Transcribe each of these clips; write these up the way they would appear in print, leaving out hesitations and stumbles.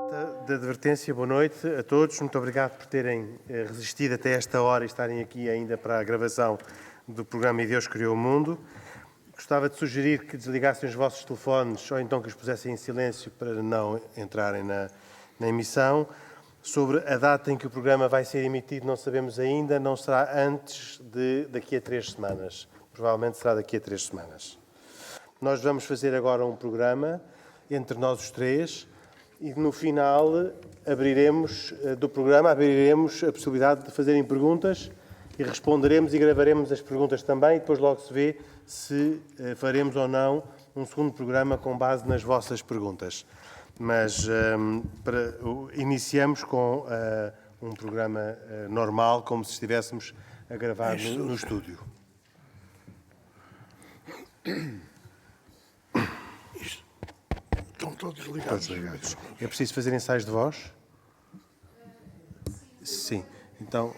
Nota de advertência, boa noite a todos. Muito obrigado por terem resistido até esta hora e estarem aqui ainda para a gravação do programa E Deus Criou o Mundo. Gostava de sugerir que desligassem os vossos telefones ou então que os pusessem em silêncio para não entrarem na emissão. Sobre a data em que o programa vai ser emitido não sabemos ainda, não será antes de daqui a 3 semanas. Provavelmente será daqui a 3 semanas. Nós vamos fazer agora um programa entre nós os três e no final do programa abriremos a possibilidade de fazerem perguntas e responderemos e gravaremos as perguntas também e depois logo se vê se faremos ou não um segundo programa com base nas vossas perguntas. Mas iniciamos com um programa normal, como se estivéssemos a gravar no estúdio. Estão todos ligados. É preciso fazer ensaios de voz? Sim. Então,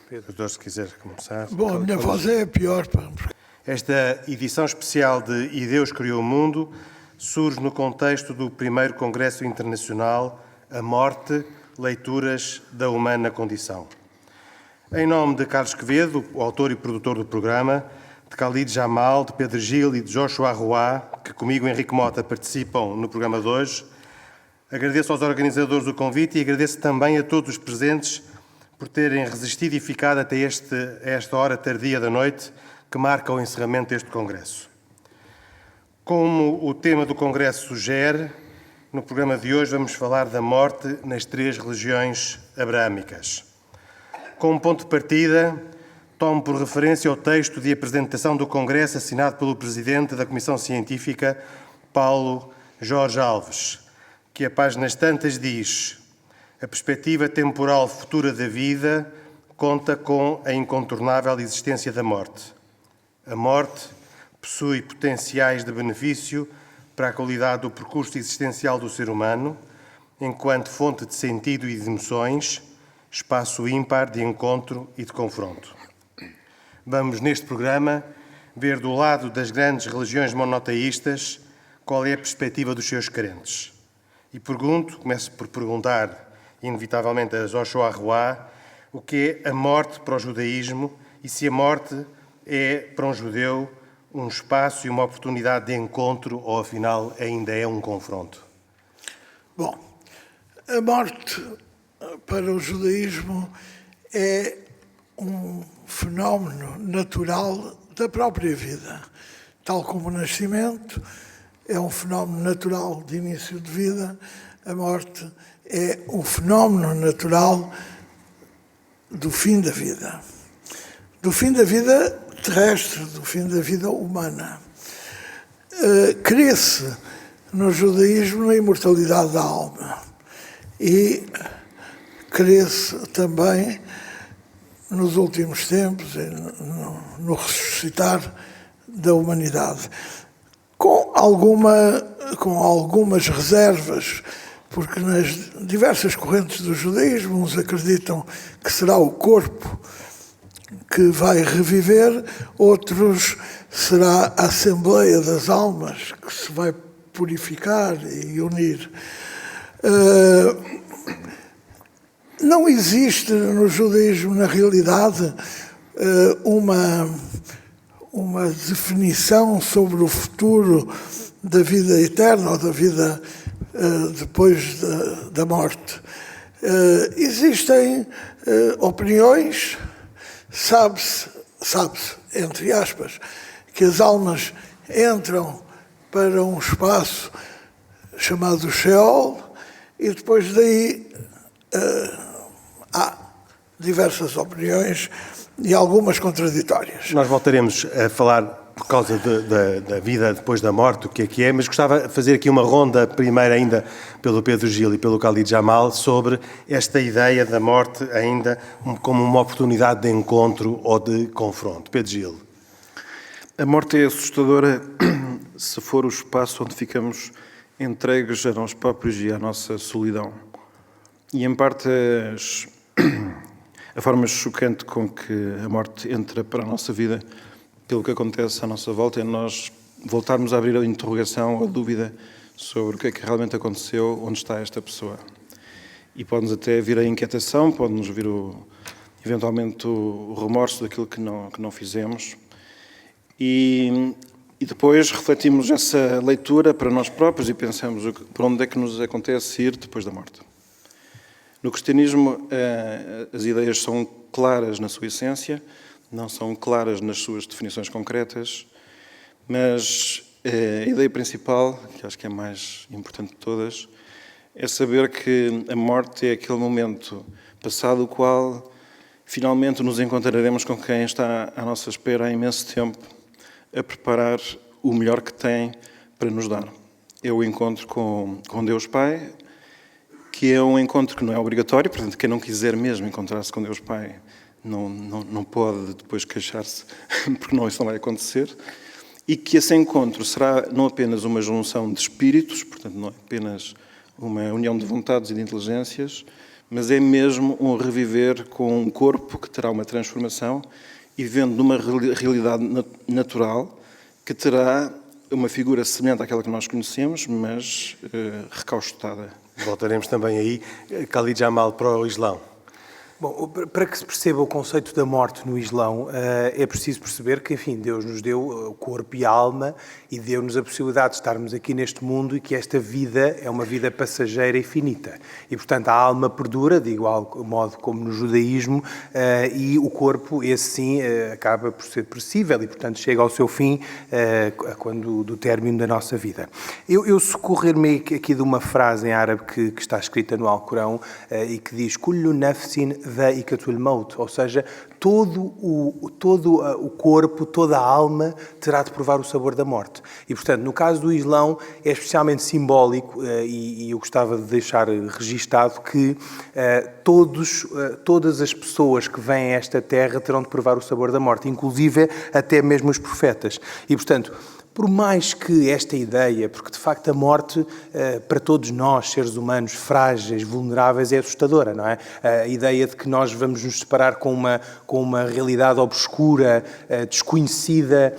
Pedro, se quiser começar. Bom, a minha voz é a pior. Esta edição especial de E Deus Criou o Mundo surge no contexto do primeiro Congresso Internacional A Morte, Leituras da Humana Condição. Em nome de Carlos Quevedo, o autor e produtor do programa, de Khalid Jamal, de Pedro Gil e de Joshua Roy, que comigo, Henrique Mota, participam no programa de hoje, agradeço aos organizadores o convite e agradeço também a todos os presentes por terem resistido e ficado até esta hora tardia da noite que marca o encerramento deste Congresso. Como o tema do Congresso sugere, no programa de hoje vamos falar da morte nas 3 religiões abrâmicas. Como ponto de partida, tomo por referência o texto de apresentação do Congresso assinado pelo Presidente da Comissão Científica, Paulo Jorge Alves, que a páginas tantas diz: a perspectiva temporal futura da vida conta com a incontornável existência da morte. A morte possui potenciais de benefício para a qualidade do percurso existencial do ser humano, enquanto fonte de sentido e de emoções, espaço ímpar de encontro e de confronto. Vamos, neste programa, ver do lado das grandes religiões monoteístas qual é a perspectiva dos seus crentes. E começo por perguntar, inevitavelmente, a Joshua Roy, o que é a morte para o judaísmo e se a morte é, para um judeu, um espaço e uma oportunidade de encontro ou, afinal, ainda é um confronto? Bom, a morte para o judaísmo é um fenómeno natural da própria vida. Tal como o nascimento é um fenómeno natural de início de vida, a morte é um fenómeno natural do fim da vida. Do fim da vida terrestre, do fim da vida humana. Crê-se no judaísmo na imortalidade da alma e crê-se também nos últimos tempos no ressuscitar da humanidade. Com algumas reservas, porque nas diversas correntes do judaísmo uns acreditam que será o corpo que vai reviver, outros será a Assembleia das Almas que se vai purificar e unir. Não existe no judaísmo, na realidade, uma definição sobre o futuro da vida eterna ou da vida depois da morte. Existem opiniões. Sabe-se, entre aspas, que as almas entram para um espaço chamado Sheol e depois daí há diversas opiniões e algumas contraditórias. Nós voltaremos a falar por causa da vida depois da morte, o que é, mas gostava de fazer aqui uma ronda, primeiro ainda pelo Pedro Gil e pelo Khalid Jamal, sobre esta ideia da morte ainda como uma oportunidade de encontro ou de confronto. Pedro Gil. A morte é assustadora se for o espaço onde ficamos entregues a nós próprios e à nossa solidão. E, em parte, a forma chocante com que a morte entra para a nossa vida, pelo que acontece à nossa volta, é nós voltarmos a abrir a interrogação ou a dúvida sobre o que é que realmente aconteceu, onde está esta pessoa. E pode-nos até vir a inquietação, pode-nos vir eventualmente o remorso daquilo que não fizemos. E depois refletimos essa leitura para nós próprios e pensamos por onde é que nos acontece ir depois da morte. No cristianismo, as ideias são claras na sua essência, não são claras nas suas definições concretas, mas a ideia principal, que acho que é a mais importante de todas, é saber que a morte é aquele momento passado o qual finalmente nos encontraremos com quem está à nossa espera há imenso tempo a preparar o melhor que tem para nos dar. É o encontro com Deus Pai, que é um encontro que não é obrigatório, portanto, quem não quiser mesmo encontrar-se com Deus Pai não pode depois queixar-se, porque isso não vai acontecer, e que esse encontro será não apenas uma junção de espíritos, portanto, não é apenas uma união de vontades e de inteligências, mas é mesmo um reviver com um corpo que terá uma transformação e vivendo numa realidade natural que terá uma figura semelhante àquela que nós conhecemos, mas recaustada. Voltaremos também aí. Khalid Jamal, para o Islão. Bom, para que se perceba o conceito da morte no Islão, é preciso perceber que, enfim, Deus nos deu o corpo e a alma e deu-nos a possibilidade de estarmos aqui neste mundo e que esta vida é uma vida passageira e finita. E, portanto, a alma perdura, de igual modo como no judaísmo, e o corpo, esse sim, acaba por ser perecível e, portanto, chega ao seu fim quando do término da nossa vida. Eu socorrer-me aqui de uma frase em árabe que está escrita no Alcorão e que diz Kullu nafsin dha'iqatul maut, ou seja, todo o corpo, toda a alma terá de provar o sabor da morte. E, portanto, no caso do Islão é especialmente simbólico e eu gostava de deixar registado que todas as pessoas que vêm a esta terra terão de provar o sabor da morte, inclusive até mesmo os profetas. E, portanto, por mais que esta ideia, porque de facto a morte para todos nós, seres humanos frágeis, vulneráveis, é assustadora, não é? A ideia de que nós vamos nos separar com uma realidade obscura, desconhecida,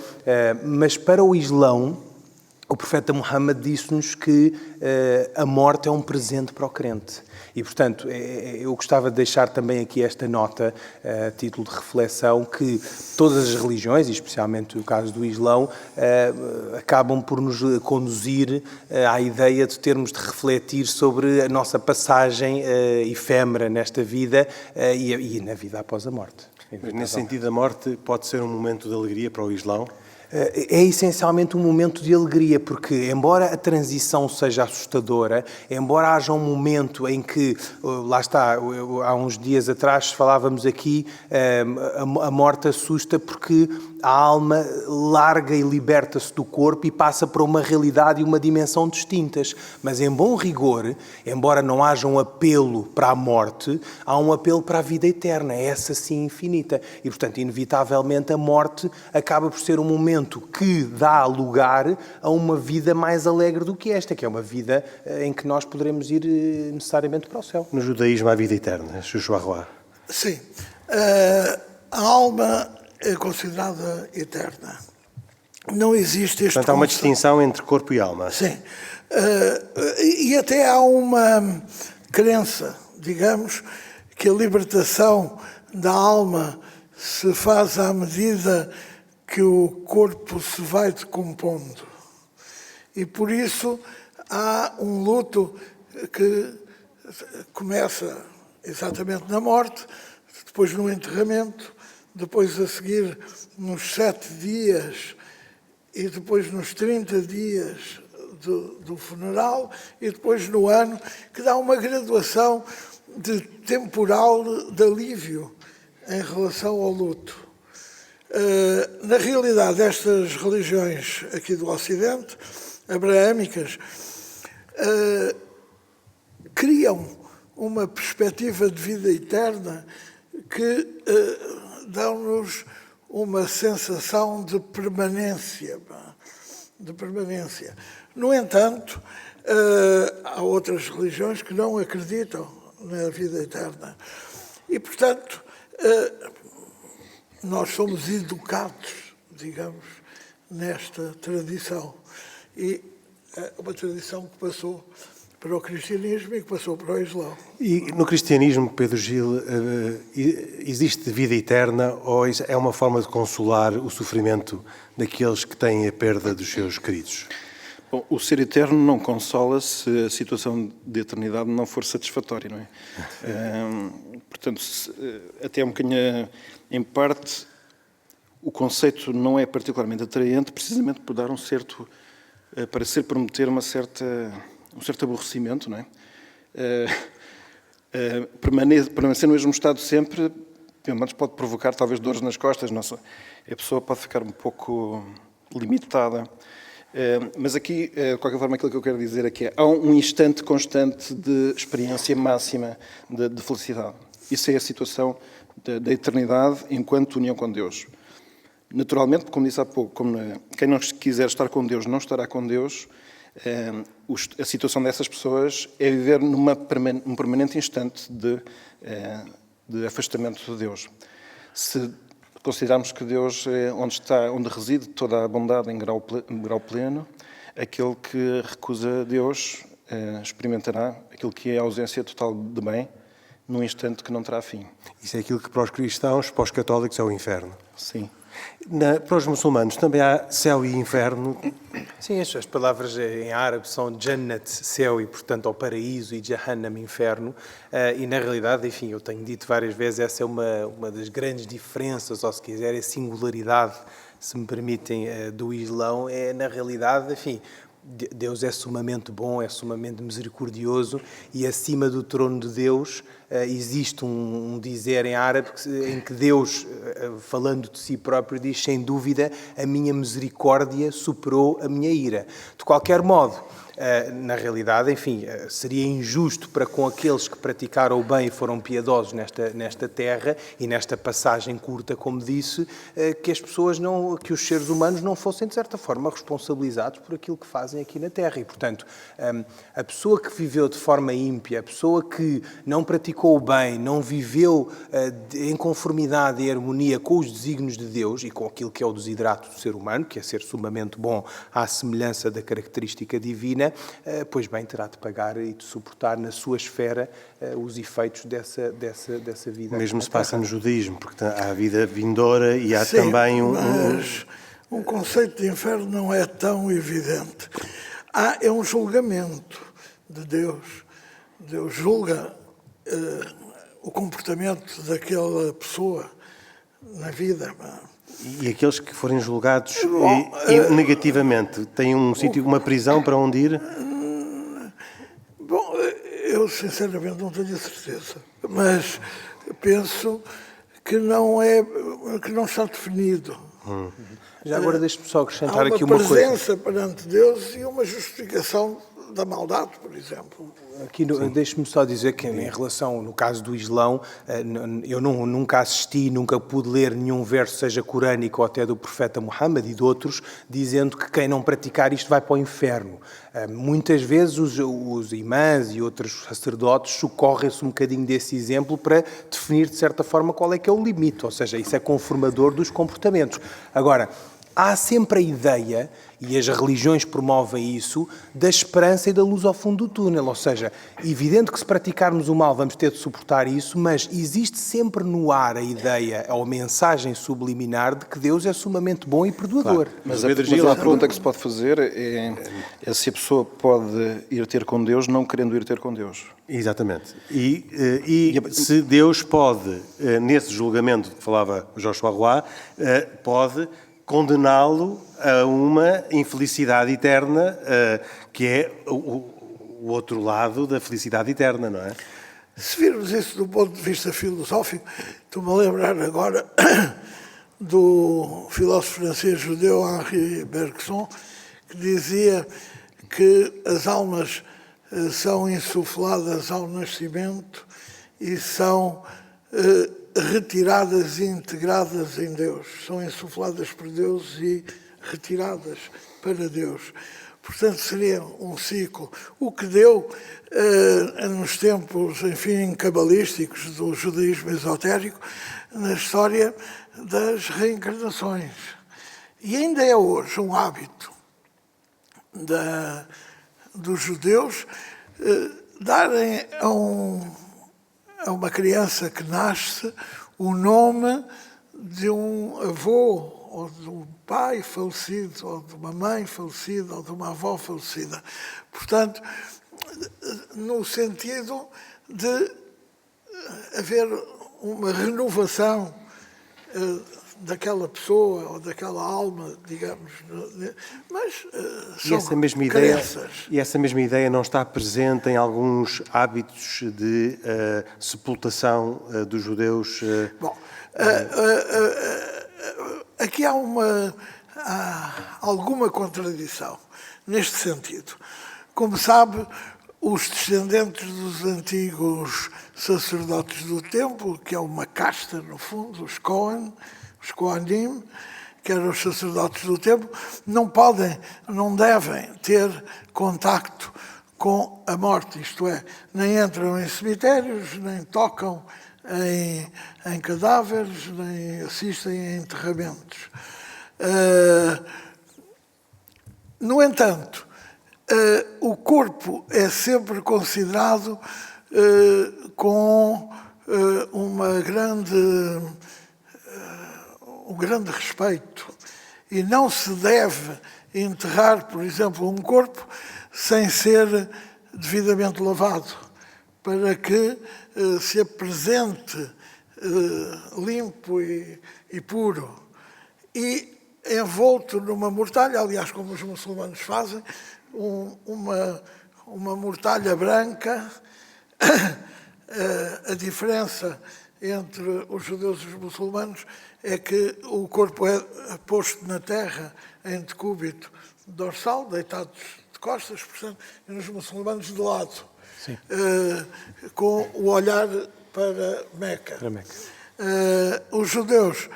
mas para o Islão, o profeta Muhammad disse-nos que a morte é um presente para o crente. E, portanto, eu gostava de deixar também aqui esta nota, a título de reflexão, que todas as religiões, e especialmente o caso do Islão, acabam por nos conduzir à ideia de termos de refletir sobre a nossa passagem efêmera nesta vida e na vida após a morte. Mas, nesse sentido, a morte pode ser um momento de alegria para o Islão? É essencialmente um momento de alegria, porque embora a transição seja assustadora, embora haja um momento em que, lá está, há uns dias atrás falávamos aqui, a morte assusta porque a alma larga e liberta-se do corpo e passa para uma realidade e uma dimensão distintas. Mas em bom rigor, embora não haja um apelo para a morte, há um apelo para a vida eterna, essa sim infinita. E, portanto, inevitavelmente a morte acaba por ser um momento que dá lugar a uma vida mais alegre do que esta, que é uma vida em que nós poderemos ir necessariamente para o céu. No judaísmo há vida eterna, Xuxuarroá. Sim. A alma é considerada eterna. Não existe este Portanto, há uma distinção entre corpo e alma. Sim. E até há uma crença, digamos, que a libertação da alma se faz à medida que o corpo se vai decompondo. E por isso há um luto que começa exatamente na morte, depois no enterramento, depois a seguir nos 7 dias e depois nos 30 dias do funeral e depois no ano, que dá uma graduação de temporal de alívio em relação ao luto. Na realidade, estas religiões aqui do Ocidente, abraâmicas, criam uma perspectiva de vida eterna que dão-nos uma sensação de permanência. No entanto, há outras religiões que não acreditam na vida eterna. E, portanto, nós somos educados, digamos, nesta tradição. E uma tradição que passou para o cristianismo e que passou para o Islão. E no cristianismo, Pedro Gil, existe vida eterna ou é uma forma de consolar o sofrimento daqueles que têm a perda dos seus queridos? Bom, o ser eterno não consola se a situação de eternidade não for satisfatória, não é? Portanto, até um bocadinho, em parte, o conceito não é particularmente atraente, precisamente por dar parecer prometer um certo aborrecimento, não é? Permanecer no mesmo estado sempre, pelo menos pode provocar talvez dores nas costas, a pessoa pode ficar um pouco limitada. Mas aqui, de qualquer forma, aquilo que eu quero dizer é que há um instante constante de experiência máxima de felicidade. Isso é a situação da eternidade enquanto união com Deus. Naturalmente, como disse há pouco, quem não quiser estar com Deus não estará com Deus, a situação dessas pessoas é viver num permanente instante de afastamento de Deus. Se considerarmos que Deus é onde reside toda a bondade em grau pleno, aquele que recusa Deus experimentará aquilo que é a ausência total de bem num instante que não terá fim. Isso é aquilo que para os cristãos, para os católicos, é o inferno. Sim. Para os muçulmanos também há céu e inferno? Sim, as palavras em árabe são Jannat, céu, e portanto ao paraíso, e Jahannam, inferno. E na realidade, enfim, eu tenho dito várias vezes, essa é uma das grandes diferenças, ou se quiser, é a singularidade, se me permitem, do Islão. É, na realidade, enfim, Deus é sumamente bom, é sumamente misericordioso, e acima do trono de Deus existe um dizer em árabe em que Deus, falando de si próprio, diz: sem dúvida, a minha misericórdia superou a minha ira. De qualquer modo, na realidade, enfim, seria injusto para com aqueles que praticaram o bem e foram piedosos nesta terra e nesta passagem curta, como disse, que os seres humanos não fossem, de certa forma, responsabilizados por aquilo que fazem aqui na terra. E, portanto, a pessoa que viveu de forma ímpia, a pessoa que não praticou o bem, não viveu em conformidade e harmonia com os desígnios de Deus e com aquilo que é o desidrato do ser humano, que é ser sumamente bom à semelhança da característica divina, pois bem, terá de pagar e de suportar na sua esfera os efeitos dessa vida. Mesmo se passa no judaísmo, porque há a vida vindoura e há também mas um conceito de inferno não é tão evidente. É um julgamento de Deus. Deus julga o comportamento daquela pessoa na vida. E aqueles que forem julgados negativamente, têm um sítio, uma prisão para onde ir? Bom, eu sinceramente não tenho a certeza, mas penso que não está definido. Já agora deixe-me só acrescentar Há uma aqui uma coisa. presença perante Deus e uma justificação da maldade, por exemplo. Aqui, deixe-me só dizer que, em relação, no caso do Islão, eu nunca assisti, nunca pude ler nenhum verso, seja corânico ou até do profeta Muhammad e de outros, dizendo que quem não praticar isto vai para o inferno. Muitas vezes os imãs e outros sacerdotes socorrem-se um bocadinho desse exemplo para definir, de certa forma, qual é que é o limite, ou seja, isso é conformador dos comportamentos. Agora, há sempre a ideia, e as religiões promovem isso, da esperança e da luz ao fundo do túnel. Ou seja, evidente que se praticarmos o mal vamos ter de suportar isso, mas existe sempre no ar a ideia, ou a mensagem subliminar de que Deus é sumamente bom e perdoador. Claro. Mas a pergunta que se pode fazer é se a pessoa pode ir ter com Deus não querendo ir ter com Deus. Exatamente. E se Deus pode, nesse julgamento que falava Joshua Roy, pode condená-lo a uma infelicidade eterna, que é o outro lado da felicidade eterna, não é? Se virmos isso do ponto de vista filosófico, estou-me a lembrar agora do filósofo francês judeu Henri Bergson, que dizia que as almas são insufladas ao nascimento e são retiradas e integradas em Deus. São insufladas por Deus e retiradas para Deus. Portanto, seria um ciclo. O que deu nos tempos, enfim, cabalísticos do judaísmo esotérico, na história das reencarnações. E ainda é hoje um hábito da dos judeus darem a uma criança que nasce o nome de um avô, ou de um pai falecido, ou de uma mãe falecida, ou de uma avó falecida. Portanto, no sentido de haver uma renovação daquela pessoa ou daquela alma, digamos. Mas são crenças. E essa mesma ideia não está presente em alguns hábitos de sepultação dos judeus? Bom, aqui há alguma contradição neste sentido. Como sabe, os descendentes dos antigos sacerdotes do templo, que é uma casta, no fundo, os Kohanim, que eram os sacerdotes do templo, não devem ter contacto com a morte, isto é, nem entram em cemitérios, nem tocam em cadáveres, nem assistem a enterramentos. No entanto, o corpo é sempre considerado com um grande respeito e não se deve enterrar, por exemplo, um corpo sem ser devidamente lavado, para que se apresente limpo e puro. E envolto numa mortalha, aliás, como os muçulmanos fazem, uma mortalha branca. A diferença entre os judeus e os muçulmanos é que o corpo é posto na terra em decúbito dorsal, deitados de costas, portanto, e nos muçulmanos de lado, com o olhar para Meca. Os judeus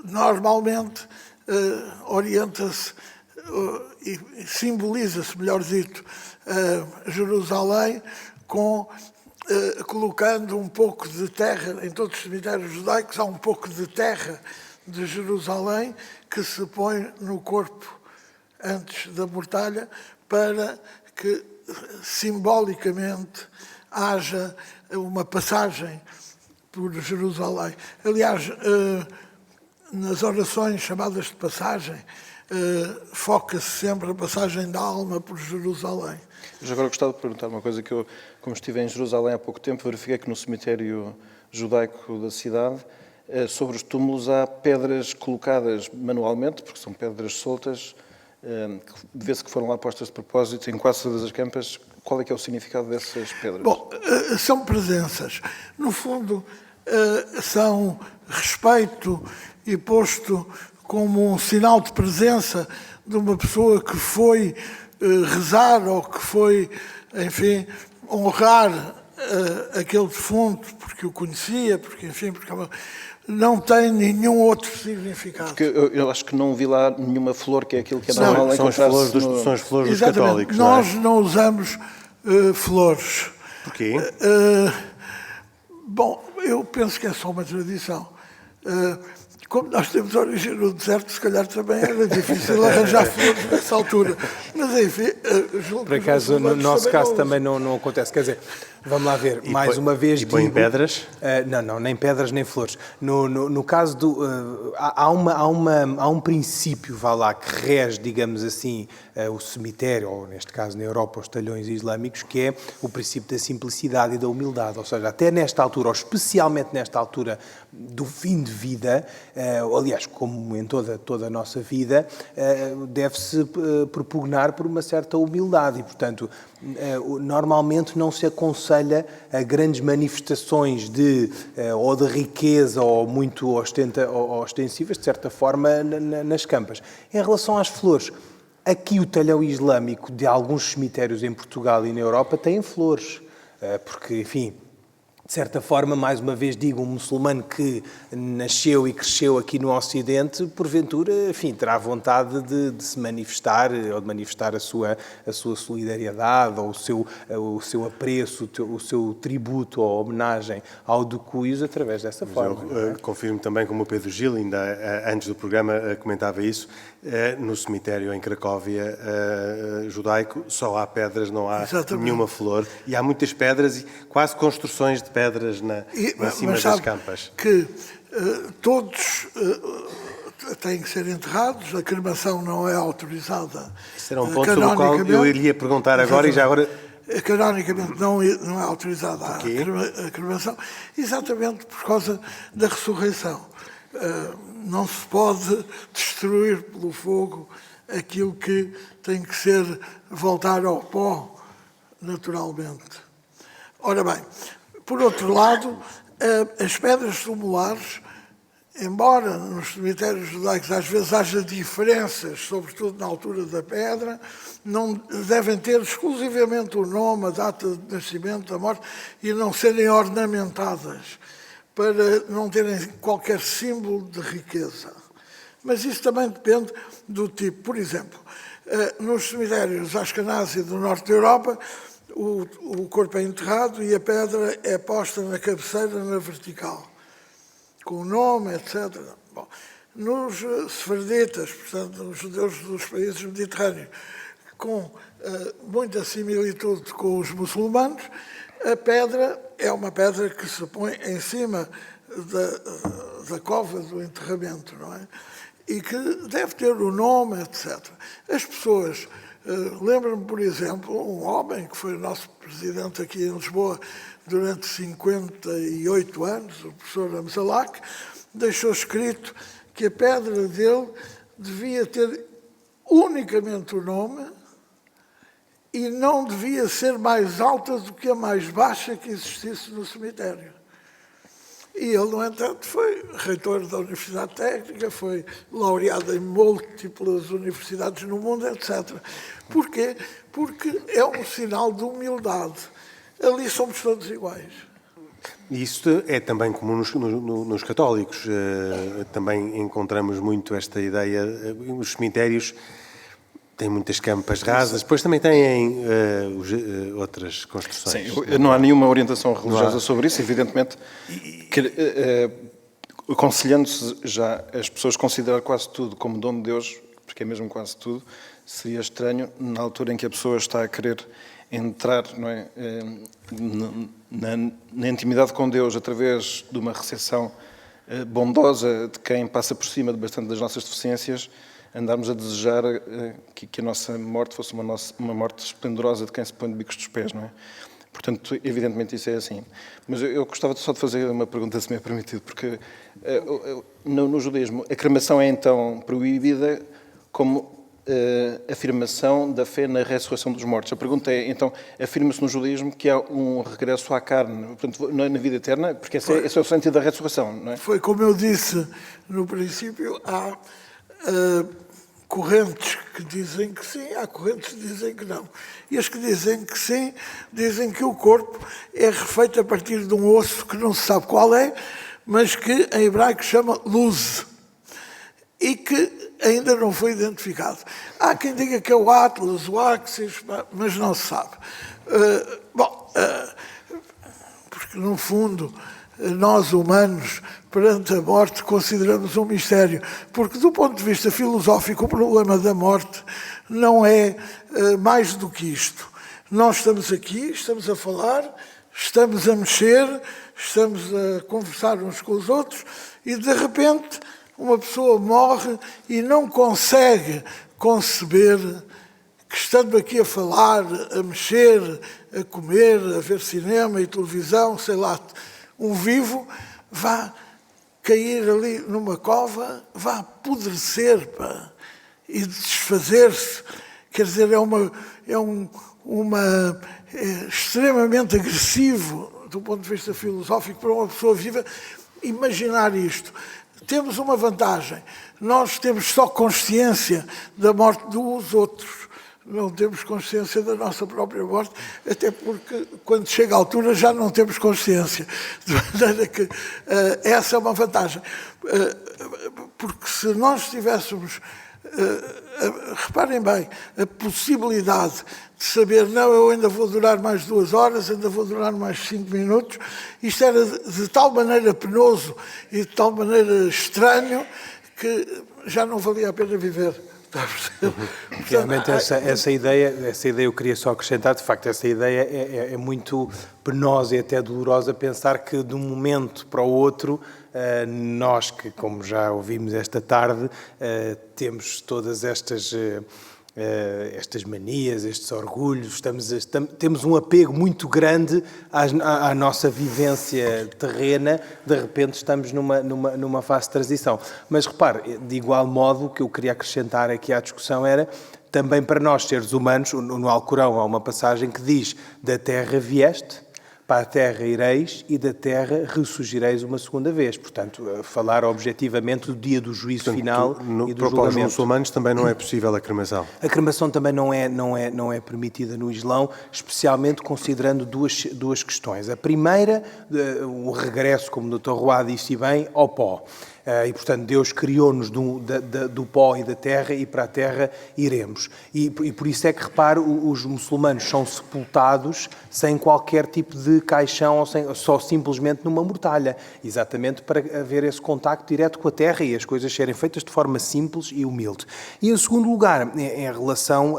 normalmente orienta-se e simboliza-se, melhor dito, Jerusalém colocando um pouco de terra, em todos os cemitérios judaicos há um pouco de terra de Jerusalém que se põe no corpo antes da mortalha para que simbolicamente haja uma passagem por Jerusalém. Aliás, nas orações chamadas de passagem, foca-se sempre a passagem da alma por Jerusalém. Eu agora gostava de perguntar uma coisa que eu, como estive em Jerusalém há pouco tempo, verifiquei que no cemitério judaico da cidade, sobre os túmulos há pedras colocadas manualmente, porque são pedras soltas, vê-se que foram lá postas de propósito em quase todas as campas. Qual é que é o significado dessas pedras? Bom, são presenças. No fundo, são respeito e posto como um sinal de presença de uma pessoa que foi rezar ou que foi, enfim, honrar aquele defunto porque o conhecia, porque, enfim, porque não tem nenhum outro significado. Porque eu acho que não vi lá nenhuma flor, que é aquilo que é normal encontrar-se. São as flores dos Exatamente. católicos. Nós não usamos flores. Porquê? Bom, eu penso que é só uma tradição. Como nós temos origem no deserto, se calhar também era difícil arranjar flores nessa altura. Mas, enfim, julgo por acaso, no nosso caso também não acontece. Quer dizer, vamos lá ver, mais uma vez... E põem pedras? Não, nem pedras nem flores. No caso do... há um princípio, vá lá, que rege, digamos assim, o cemitério, ou neste caso na Europa, os talhões islâmicos, que é o princípio da simplicidade e da humildade. Ou seja, até nesta altura, ou especialmente nesta altura do fim de vida, aliás, como em toda a nossa vida, deve-se propugnar por uma certa humildade e, portanto, normalmente não se aconselha a grandes manifestações ou de riqueza ou muito ostensivas, de certa forma, nas campas. Em relação às flores, aqui o talhão islâmico de alguns cemitérios em Portugal e na Europa tem flores, porque, enfim, de certa forma, mais uma vez digo, um muçulmano que nasceu e cresceu aqui no Ocidente, porventura, enfim, terá vontade de se manifestar ou de manifestar a sua solidariedade ou o seu apreço, o seu tributo ou homenagem ao Ducuis através dessa forma. Eu confirmo também, como o Pedro Gil, ainda antes do programa, comentava isso, no cemitério em Cracóvia judaico só há pedras, não há nenhuma flor, e há muitas pedras e quase construções de pedras em cima das campas. Que todos têm que ser enterrados, a cremação não é autorizada. Esse era um ponto sobre o qual eu iria perguntar agora e já agora... Canonicamente não é autorizada a cremação, exatamente por causa da ressurreição. Não se pode destruir pelo fogo aquilo que tem que voltar ao pó naturalmente. Ora bem, por outro lado, as pedras tumulares, embora nos cemitérios judaicos às vezes haja diferenças, sobretudo na altura da pedra, não devem ter exclusivamente o nome, a data de nascimento, da morte, e não serem ornamentadas, para não terem qualquer símbolo de riqueza. Mas isso também depende do tipo. Por exemplo, nos cemitérios Ashkenazi do norte da Europa, o corpo é enterrado e a pedra é posta na cabeceira, na vertical, com o nome, etc. Bom, nos sefarditas, portanto, os judeus dos países mediterrâneos, com muita similitude com os muçulmanos, a pedra é uma pedra que se põe em cima da cova do enterramento, não é? E que deve ter o nome, etc. As pessoas... Lembro-me, por exemplo, um homem que foi o nosso presidente aqui em Lisboa durante 58 anos, o professor Amzalak, deixou escrito que a pedra dele devia ter unicamente o nome e não devia ser mais alta do que a mais baixa que existisse no cemitério. E ele, no entanto, foi reitor da Universidade Técnica, foi laureado em múltiplas universidades no mundo, etc. Porquê? Porque é um sinal de humildade. Ali somos todos iguais. Isso é também comum nos católicos. Também encontramos muito esta ideia. Os cemitérios têm muitas campas rasas, depois também têm outras construções. Sim, não há nenhuma orientação religiosa sobre isso, evidentemente, aconselhando-se já as pessoas considerar quase tudo como dom de Deus, porque é mesmo quase tudo, seria estranho, na altura em que a pessoa está a querer entrar, não é, na intimidade com Deus através de uma recepção bondosa de quem passa por cima de bastante das nossas deficiências, andarmos a desejar que a nossa morte fosse uma morte esplendorosa de quem se põe de bicos dos pés, não é? Portanto, evidentemente isso é assim. Mas eu gostava só de fazer uma pergunta, se me é permitido, porque no judaísmo a cremação é então proibida como afirmação da fé na ressurreição dos mortos. A pergunta é, então, afirma-se no judaísmo que há um regresso à carne, portanto, não é na vida eterna, porque esse é o sentido da ressurreição, não é? Foi como eu disse no princípio, há correntes que dizem que sim, há correntes que dizem que não. E as que dizem que sim, dizem que o corpo é refeito a partir de um osso que não se sabe qual é, mas que em hebraico chama luz, e que ainda não foi identificado. Há quem diga que é o Atlas, o Axis, mas não se sabe. Porque no fundo, nós humanos, perante a morte, consideramos um mistério. Porque, do ponto de vista filosófico, o problema da morte não é mais do que isto. Nós estamos aqui, estamos a falar, estamos a mexer, estamos a conversar uns com os outros e, de repente, uma pessoa morre e não consegue conceber que, estando aqui a falar, a mexer, a comer, a ver cinema e televisão, sei lá, um vivo, vá cair ali numa cova, vá apodrecer e desfazer-se. Quer dizer, é extremamente agressivo, do ponto de vista filosófico, para uma pessoa viva, imaginar isto. Temos uma vantagem, nós temos só consciência da morte dos outros, não temos consciência da nossa própria morte, até porque quando chega a altura já não temos consciência. De maneira que essa é uma vantagem. Porque se nós tivéssemos, reparem bem, a possibilidade de saber, não, eu ainda vou durar mais 2 horas, ainda vou durar mais 5 minutos, isto era de tal maneira penoso e de tal maneira estranho que já não valia a pena viver. Realmente essa ideia eu queria só acrescentar, de facto, essa ideia é muito penosa e até dolorosa, pensar que de um momento para o outro, nós que, como já ouvimos esta tarde, temos todas estas manias, estes orgulhos, temos um apego muito grande à nossa vivência terrena, de repente estamos numa fase de transição. Mas repare, de igual modo, o que eu queria acrescentar aqui à discussão era, também para nós, seres humanos, no Alcorão há uma passagem que diz: da terra vieste, para a terra ireis e da terra ressurgireis uma segunda vez. Portanto, falar objetivamente do dia do juízo final e do para os julgamento. muçulmanos também não é possível a cremação. A cremação também não é permitida no Islão, especialmente considerando duas questões. A primeira, o regresso, como o Dr. Roá disse bem, ao pó. E, portanto, Deus criou-nos do pó e da terra, e para a terra iremos. E por isso é que, repare, os muçulmanos são sepultados sem qualquer tipo de caixão, ou só simplesmente numa mortalha, exatamente para haver esse contacto direto com a terra e as coisas serem feitas de forma simples e humilde. E, em segundo lugar, em relação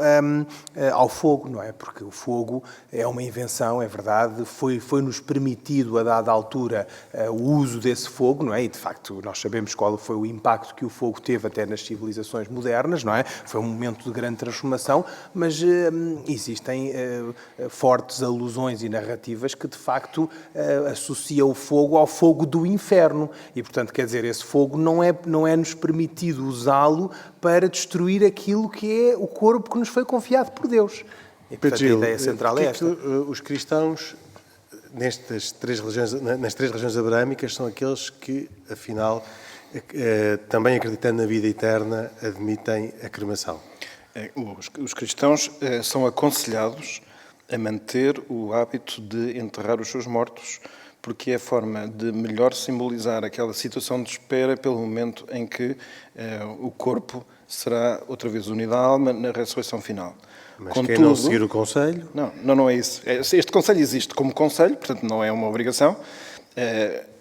ao fogo, não é? Porque o fogo é uma invenção, é verdade, foi-nos permitido, a dada altura, o uso desse fogo, não é? E, de facto, nós sabemos qual foi o impacto que o fogo teve até nas civilizações modernas, não é? Foi um momento de grande transformação, mas existem fortes alusões e narrativas que, de facto, associam o fogo ao fogo do inferno. E, portanto, quer dizer, esse fogo não é-nos permitido usá-lo para destruir aquilo que é o corpo que nos foi confiado por Deus. E, portanto, a ideia central é esta. Os cristãos, nas 3 religiões abraâmicas, são aqueles que, afinal, também acreditando na vida eterna, admitem a cremação. Os cristãos são aconselhados a manter o hábito de enterrar os seus mortos, porque é a forma de melhor simbolizar aquela situação de espera pelo momento em que o corpo será outra vez unido à alma na ressurreição final. Mas quem não seguir o conselho... Não é isso. Este conselho existe como conselho, portanto não é uma obrigação.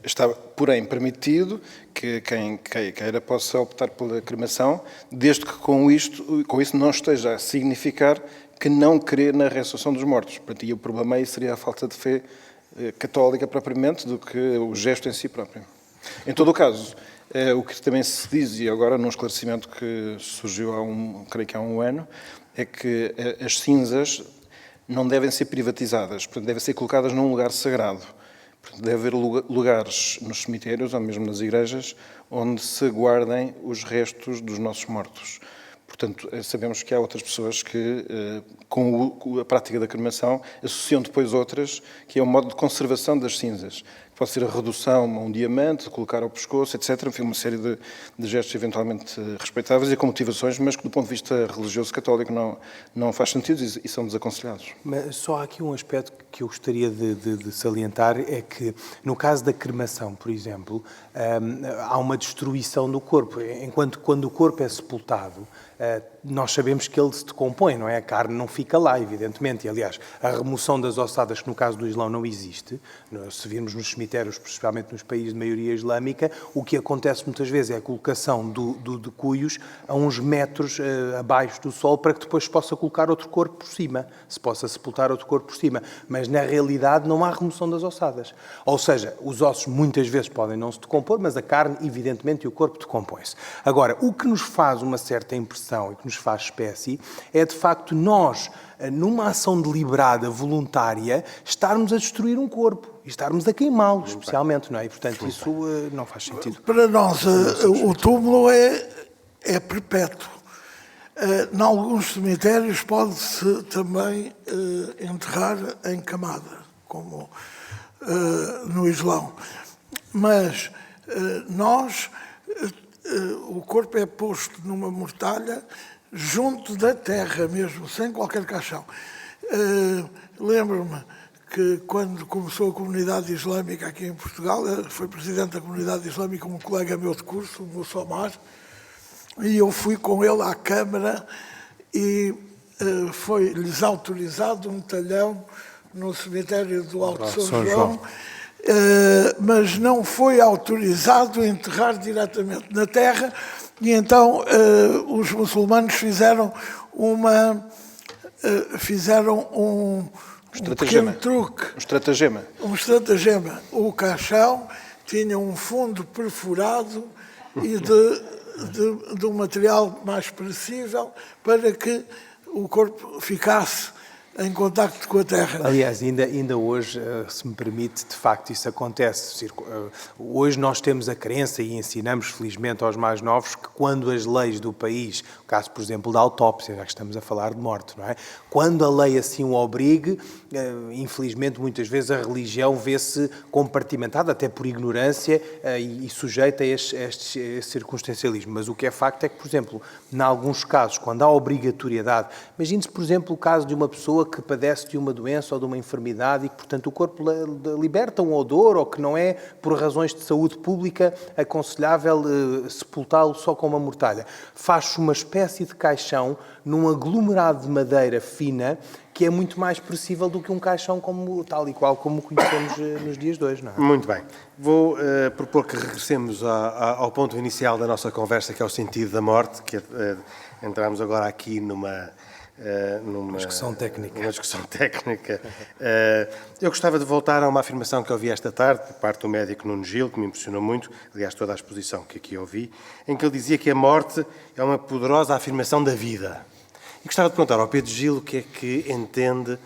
Está, porém, permitido que quem queira possa optar pela cremação, desde que com isso não esteja a significar que não crê na ressurreição dos mortos. E o problema aí seria a falta de fé católica propriamente do que o gesto em si próprio. Em todo o caso, o que também se diz, e agora num esclarecimento que surgiu creio que há um ano, é que as cinzas não devem ser privatizadas, portanto, devem ser colocadas num lugar sagrado. Portanto, deve haver lugares nos cemitérios, ou mesmo nas igrejas, onde se guardem os restos dos nossos mortos. Portanto, sabemos que há outras pessoas que, com a prática da cremação, associam depois outras, que é um modo de conservação das cinzas. Pode ser a redução a um diamante, colocar ao pescoço, etc. Enfim, uma série de gestos eventualmente respeitáveis e com motivações, mas que do ponto de vista religioso católico não faz sentido e são desaconselhados. Mas só há aqui um aspecto que eu gostaria de salientar, é que no caso da cremação, por exemplo, há uma destruição do corpo. Enquanto quando o corpo é sepultado, nós sabemos que ele se decompõe, não é? A carne não fica lá, evidentemente. E, aliás, a remoção das ossadas, que no caso do Islão não existe, se virmos nos cemitérios, principalmente nos países de maioria islâmica, o que acontece muitas vezes é a colocação de cuios a uns metros abaixo do solo, para que depois se possa colocar outro corpo por cima, se possa sepultar outro corpo por cima. Mas, na realidade, não há remoção das ossadas. Ou seja, os ossos muitas vezes podem não se decompor, mas a carne, evidentemente, e o corpo decompõe-se. Agora, o que nos faz uma certa impressão e que nos faz espécie é, de facto, nós, numa ação deliberada, voluntária, estarmos a destruir um corpo e estarmos a queimá-lo, especialmente, não é? E, portanto, isso não faz sentido. Para nós, o túmulo é perpétuo. Em alguns cemitérios pode-se também enterrar em camada, como no Islão. Mas o corpo é posto numa mortalha junto da terra mesmo, sem qualquer caixão. Lembro-me que quando começou a comunidade islâmica aqui em Portugal, foi presidente da comunidade islâmica um colega meu de curso, o Mussomar, e eu fui com ele à Câmara e foi-lhes autorizado um talhão no cemitério do Alto São João, mas não foi autorizado a enterrar diretamente na terra, e então os muçulmanos fizeram um pequeno truque. Um estratagema. Um estratagema. O caixão tinha um fundo perfurado e de um material mais perecível para que o corpo ficasse em contacto com a terra. Aliás, ainda hoje, se me permite, de facto isso acontece. Hoje nós temos a crença e ensinamos, felizmente, aos mais novos que quando as leis do país, o caso, por exemplo, da autópsia, já que estamos a falar de morte, não é? Quando a lei assim o obrigue, infelizmente, muitas vezes a religião vê-se compartimentada, até por ignorância, e sujeita a este circunstancialismo. Mas o que é facto é que, por exemplo, em alguns casos, quando há obrigatoriedade, imagine-se, por exemplo, o caso de uma pessoa que padece de uma doença ou de uma enfermidade e que, portanto, o corpo liberta um odor ou que não é, por razões de saúde pública, aconselhável sepultá-lo só com uma mortalha. Faz-se uma espécie de caixão num aglomerado de madeira fina que é muito mais perecível do que um caixão tal e qual como o conhecemos nos dias de hoje, não é? Muito bem. Vou propor que regressemos ao ponto inicial da nossa conversa, que é o sentido da morte, que entramos agora aqui numa discussão técnica. Uma discussão técnica. Eu gostava de voltar a uma afirmação que ouvi esta tarde, por parte do médico Nuno Gil, que me impressionou muito, aliás, toda a exposição que aqui ouvi, em que ele dizia que a morte é uma poderosa afirmação da vida. E gostava de perguntar ao Pedro Gil o que é que entende,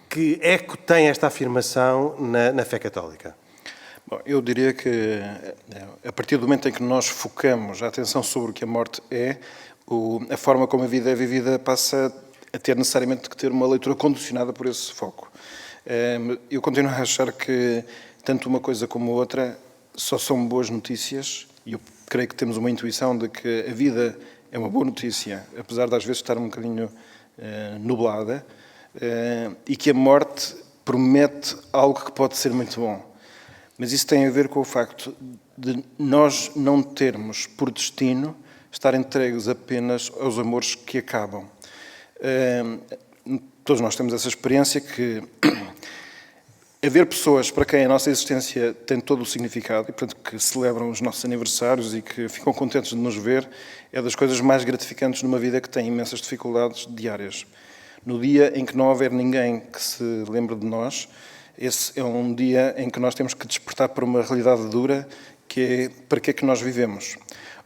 que eco tem esta afirmação na fé católica. Bom, eu diria que, a partir do momento em que nós focamos a atenção sobre o que a morte é, a forma como a vida é vivida passa a ter necessariamente que ter uma leitura condicionada por esse foco. Eu continuo a achar que tanto uma coisa como a outra só são boas notícias, e eu creio que temos uma intuição de que a vida é uma boa notícia, apesar de às vezes estar um bocadinho nublada, e que a morte promete algo que pode ser muito bom. Mas isso tem a ver com o facto de nós não termos por destino estar entregues apenas aos amores que acabam. Todos nós temos essa experiência que haver pessoas para quem a nossa existência tem todo o significado e, portanto, que celebram os nossos aniversários e que ficam contentes de nos ver, é das coisas mais gratificantes numa vida que tem imensas dificuldades diárias. No dia em que não houver ninguém que se lembre de nós, esse é um dia em que nós temos que despertar para uma realidade dura, que é para que é que nós vivemos.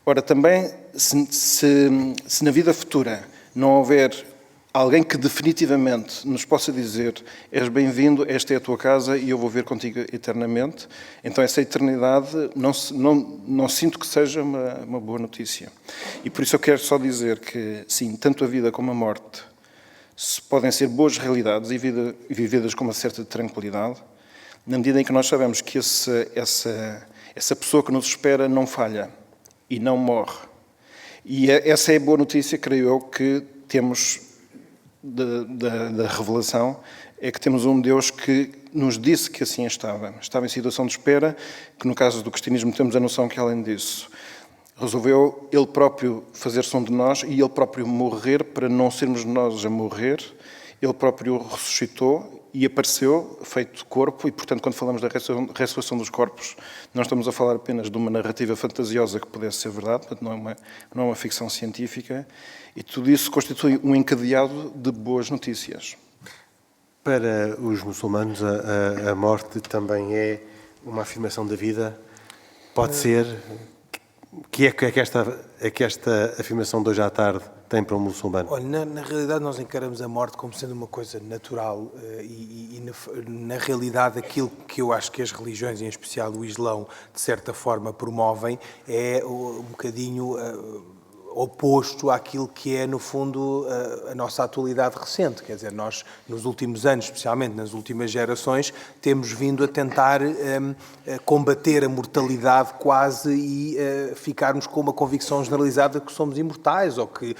Ora, também, se na vida futura não houver alguém que definitivamente nos possa dizer és bem-vindo, esta é a tua casa e eu vou ver contigo eternamente, então essa eternidade não sinto que seja uma boa notícia. E por isso eu quero só dizer que, sim, tanto a vida como a morte podem ser boas realidades e vividas com uma certa tranquilidade, na medida em que nós sabemos que essa pessoa que nos espera não falha e não morre. E essa é a boa notícia, creio eu, que temos da revelação, é que temos um Deus que nos disse que assim estava. Estava em situação de espera, que no caso do cristianismo temos a noção que além disso resolveu Ele próprio fazer-se um de nós e Ele próprio morrer para não sermos nós a morrer. Ele próprio ressuscitou e apareceu, feito corpo, e portanto quando falamos da ressurreição dos corpos, não estamos a falar apenas de uma narrativa fantasiosa que pudesse ser verdade, portanto não é uma ficção científica, e tudo isso constitui um encadeado de boas notícias. Para os muçulmanos, a morte também é uma afirmação da vida? Pode ser? Que é que esta afirmação de hoje à tarde tem para um muçulmano? Olha, na realidade nós encaramos a morte como sendo uma coisa natural e na realidade aquilo que eu acho que as religiões, em especial o Islão, de certa forma promovem, é um bocadinho oposto àquilo que é, no fundo, a nossa atualidade recente. Quer dizer, nós, nos últimos anos, especialmente nas últimas gerações, temos vindo a tentar combater a mortalidade quase e ficarmos com uma convicção generalizada que somos imortais, ou que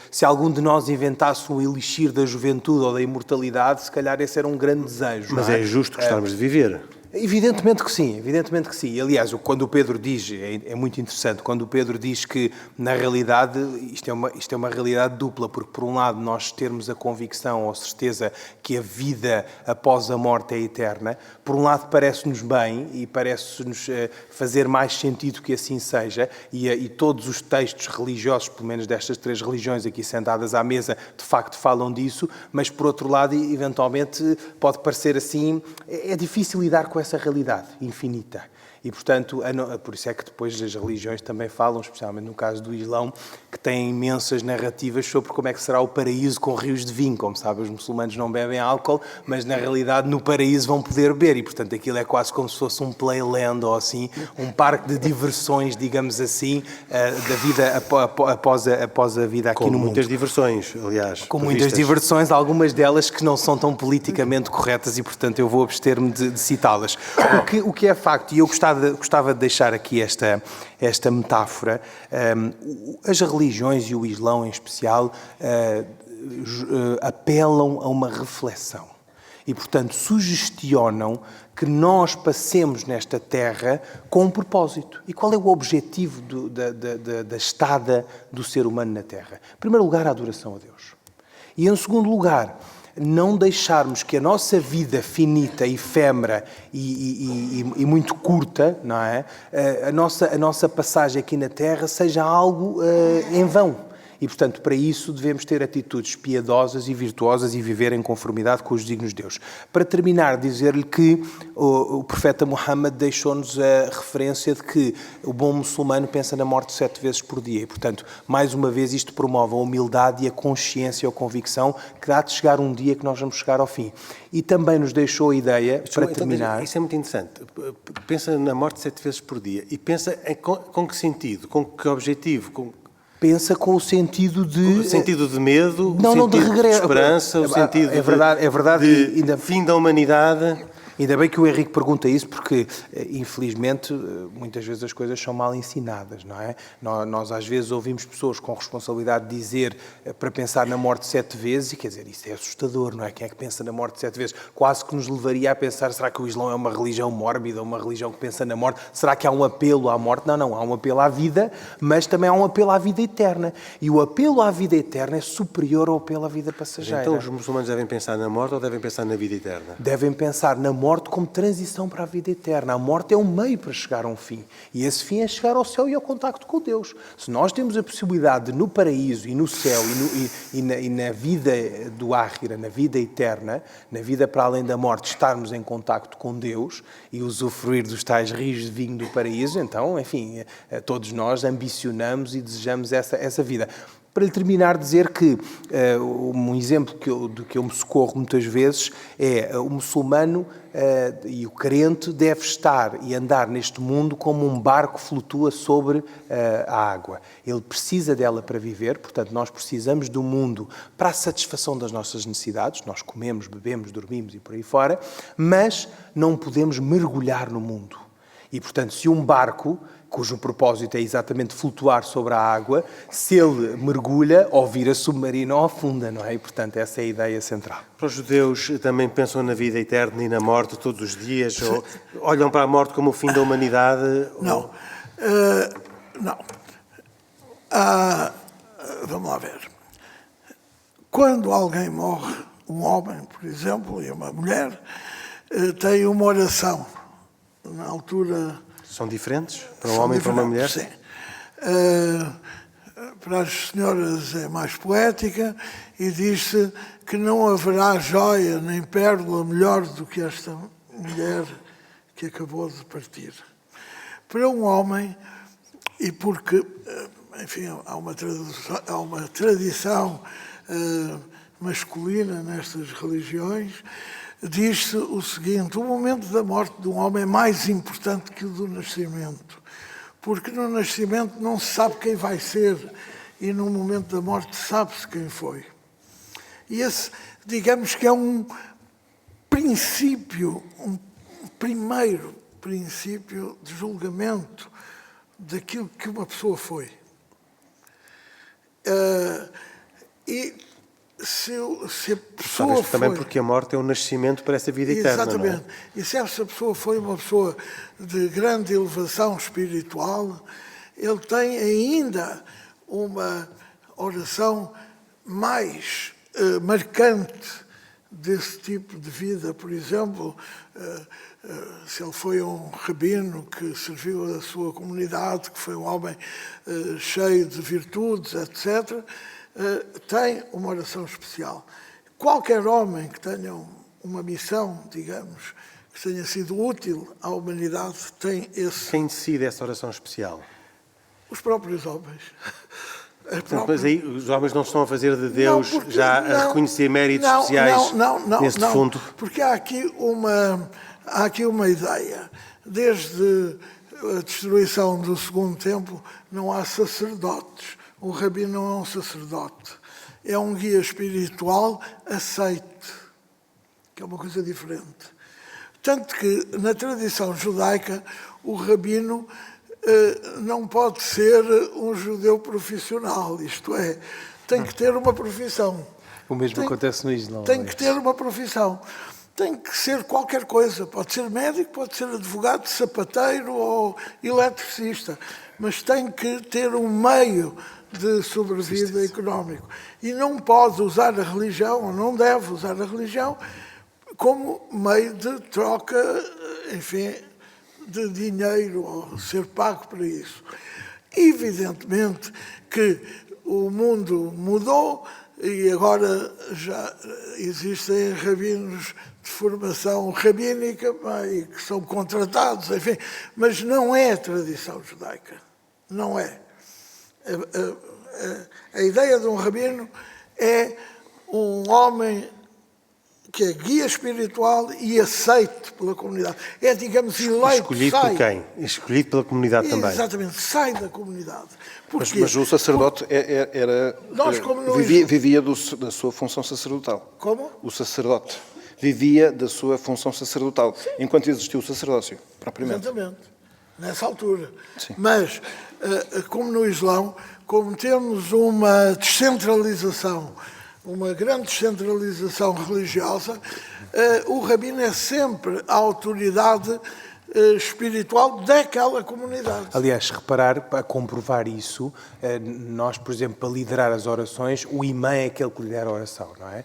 se algum de nós inventasse um elixir da juventude ou da imortalidade, se calhar esse era um grande desejo. Mas não é justo gostarmos de viver. Evidentemente que sim, evidentemente que sim. Aliás, quando o Pedro diz, é muito interessante, quando o Pedro diz que, na realidade, isto é uma realidade dupla, porque, por um lado, nós termos a convicção ou certeza que a vida após a morte é eterna, por um lado parece-nos bem e parece-nos fazer mais sentido que assim seja, e todos os textos religiosos, pelo menos destas 3 religiões aqui sentadas à mesa, de facto falam disso, mas, por outro lado, eventualmente, pode parecer assim, é difícil lidar com essa realidade infinita. E, portanto, por isso é que depois as religiões também falam, especialmente no caso do Islão, que têm imensas narrativas sobre como é que será o paraíso com rios de vinho. Como sabe, os muçulmanos não bebem álcool, mas na realidade no paraíso vão poder beber. E, portanto, aquilo é quase como se fosse um playland ou assim, um parque de diversões, digamos assim, da vida após a vida aqui Com no mundo. muitas diversões, aliás. Com muitas diversões, algumas delas que não são tão politicamente corretas e, portanto, eu vou abster-me de citá-las. O que é facto, e eu gostava de deixar aqui esta metáfora, as religiões e o Islão em especial apelam a uma reflexão e, portanto, sugestionam que nós passemos nesta terra com um propósito. E qual é o objetivo da estada do ser humano na terra? Em primeiro lugar, a adoração a Deus. E, em segundo lugar, não deixarmos que a nossa vida finita, efêmera e muito curta, não é? A nossa passagem aqui na Terra seja algo em vão. E, portanto, para isso devemos ter atitudes piedosas e virtuosas e viver em conformidade com os desígnios de Deus. Para terminar, dizer-lhe que o profeta Muhammad deixou-nos a referência de que o bom muçulmano pensa na morte 7 vezes por dia. E, portanto, mais uma vez, isto promove a humildade e a consciência ou convicção que há de chegar um dia que nós vamos chegar ao fim. E também nos deixou a ideia, para terminar... Isso é muito interessante. Pensa na morte 7 vezes por dia. E pensa com que sentido? Com que objetivo? Pensa com o sentido de... O sentido de medo, não, o sentido de regresso. de esperança, o sentido é verdade, de fim da humanidade. Ainda bem que o Henrique pergunta isso, porque, infelizmente, muitas vezes as coisas são mal ensinadas, não é? Nós às vezes, ouvimos pessoas com responsabilidade dizer para pensar na morte 7 vezes, e quer dizer, isso é assustador, não é? Quem é que pensa na morte 7 vezes? Quase que nos levaria a pensar, será que o Islão é uma religião mórbida, uma religião que pensa na morte? Será que há um apelo à morte? Não, há um apelo à vida, mas também há um apelo à vida eterna. E o apelo à vida eterna é superior ao apelo à vida passageira. Então os muçulmanos devem pensar na morte ou devem pensar na vida eterna? Devem pensar na morte como transição para a vida eterna. A morte é um meio para chegar a um fim. E esse fim é chegar ao céu e ao contacto com Deus. Se nós temos a possibilidade de, no paraíso e no céu e na vida do Ákhira, na vida eterna, na vida para além da morte, estarmos em contacto com Deus e usufruir dos tais rios de vinho do paraíso, então, enfim, todos nós ambicionamos e desejamos essa vida. Para lhe terminar, dizer que um exemplo do que eu me socorro muitas vezes é o muçulmano e o crente deve estar e andar neste mundo como um barco flutua sobre a água. Ele precisa dela para viver, portanto, nós precisamos do mundo para a satisfação das nossas necessidades. Nós comemos, bebemos, dormimos e por aí fora, mas não podemos mergulhar no mundo. E, portanto, se um barco, cujo propósito é exatamente flutuar sobre a água, se ele mergulha, ou vira submarino ou afunda, não é? E, portanto, essa é a ideia central. Para os judeus também pensam na vida eterna e na morte todos os dias? Ou olham para a morte como o fim da humanidade? Não. Não. Vamos lá ver. Quando alguém morre, um homem, por exemplo, e uma mulher, tem uma oração. Na altura... São diferentes? Para um homem e para uma mulher? Sim. Para as senhoras é mais poética e diz-se que não haverá joia nem pérola melhor do que esta mulher que acabou de partir. Para um homem, e porque, enfim, há uma tradição masculina nestas religiões, diz-se o seguinte: o momento da morte de um homem é mais importante que o do nascimento, porque no nascimento não se sabe quem vai ser e no momento da morte sabe-se quem foi. E esse, digamos que é um princípio, um primeiro princípio de julgamento daquilo que uma pessoa foi. E se a pessoa Talvez também foi... porque a morte é um nascimento para essa vida eterna, Exatamente. não é? E se essa pessoa foi uma pessoa de grande elevação espiritual, ele tem ainda uma oração mais marcante desse tipo de vida. Por exemplo, se ele foi um rabino que serviu a sua comunidade, que foi um homem cheio de virtudes, etc., tem uma oração especial. Qualquer homem que tenha uma missão, digamos, que tenha sido útil à humanidade, tem esse... Quem decide essa oração especial? Os próprios homens. Mas aí os homens não estão a fazer de Deus a reconhecer méritos não, especiais nesse não, defunto? Porque há aqui uma ideia. Desde a destruição do segundo templo não há sacerdotes. O rabino não é um sacerdote. É um guia espiritual aceite, que é uma coisa diferente. Tanto que na tradição judaica o rabino não pode ser um judeu profissional, isto é, tem que ter uma profissão. O mesmo acontece no Islão. Tem que ter uma profissão. Tem que ser qualquer coisa. Pode ser médico, pode ser advogado, sapateiro ou eletricista. Mas tem que ter um meio de sobrevida económico. E não pode usar a religião, ou não deve usar a religião, como meio de troca, enfim, de dinheiro, ou ser pago para isso. Evidentemente que o mundo mudou e agora já existem rabinos de formação rabínica e que são contratados, enfim, mas não é a tradição judaica. Não é. A ideia de um rabino é um homem que é guia espiritual e aceite pela comunidade. É, digamos, eleito. Escolhido por quem? Escolhido pela comunidade também. Exatamente, sai da comunidade. Mas o sacerdote vivia da sua função sacerdotal. Como? O sacerdote vivia da sua função sacerdotal, enquanto existiu o sacerdócio, propriamente. Exatamente, nessa altura. Sim. Mas, como no Islão, como temos uma descentralização, uma grande descentralização religiosa, o rabino é sempre a autoridade espiritual daquela comunidade. Aliás, reparar, para comprovar isso, nós, por exemplo, para liderar as orações, o imã é aquele que lidera a oração, não é?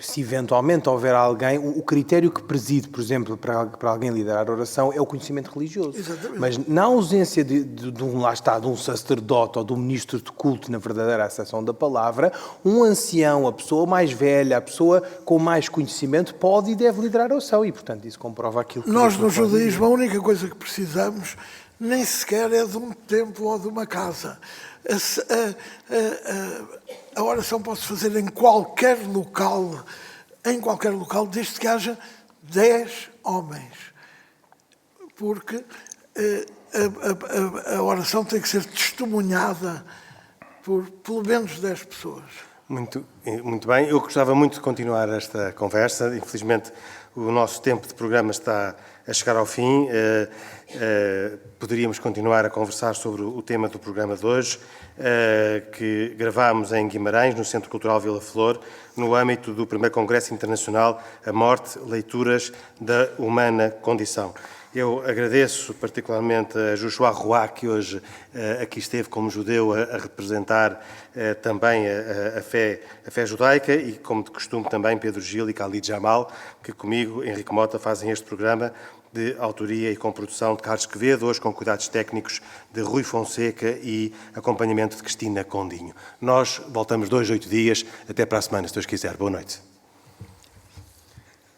Se eventualmente houver alguém, o critério que preside, por exemplo, para alguém liderar a oração é o conhecimento religioso. Exatamente. Mas na ausência de um sacerdote ou de um ministro de culto, na verdadeira acessão da palavra, um ancião, a pessoa mais velha, a pessoa com mais conhecimento, pode e deve liderar a oração. E, portanto, isso comprova aquilo que... Nós, no judaísmo, a única coisa que precisamos nem sequer é de um templo ou de uma casa. A oração pode-se fazer em qualquer local, desde que haja 10 homens. Porque a oração tem que ser testemunhada por pelo menos 10 pessoas. Muito bem. Eu gostava muito de continuar esta conversa. Infelizmente, o nosso tempo de programa está a chegar ao fim. Poderíamos continuar a conversar sobre o tema do programa de hoje, que gravámos em Guimarães, no Centro Cultural Vila Flor, no âmbito do primeiro Congresso Internacional A Morte, Leituras da Humana Condição. Eu agradeço particularmente a Joshua Roy, que hoje aqui esteve como judeu a representar também a fé judaica, e, como de costume, também Pedro Gil e Khalid Jamal, que comigo, Henrique Mota, fazem este programa de autoria e com produção de Carlos Quevedo, hoje com cuidados técnicos de Rui Fonseca e acompanhamento de Cristina Condinho. Nós voltamos 2 a 8 dias. Até para a semana, se Deus quiser. Boa noite.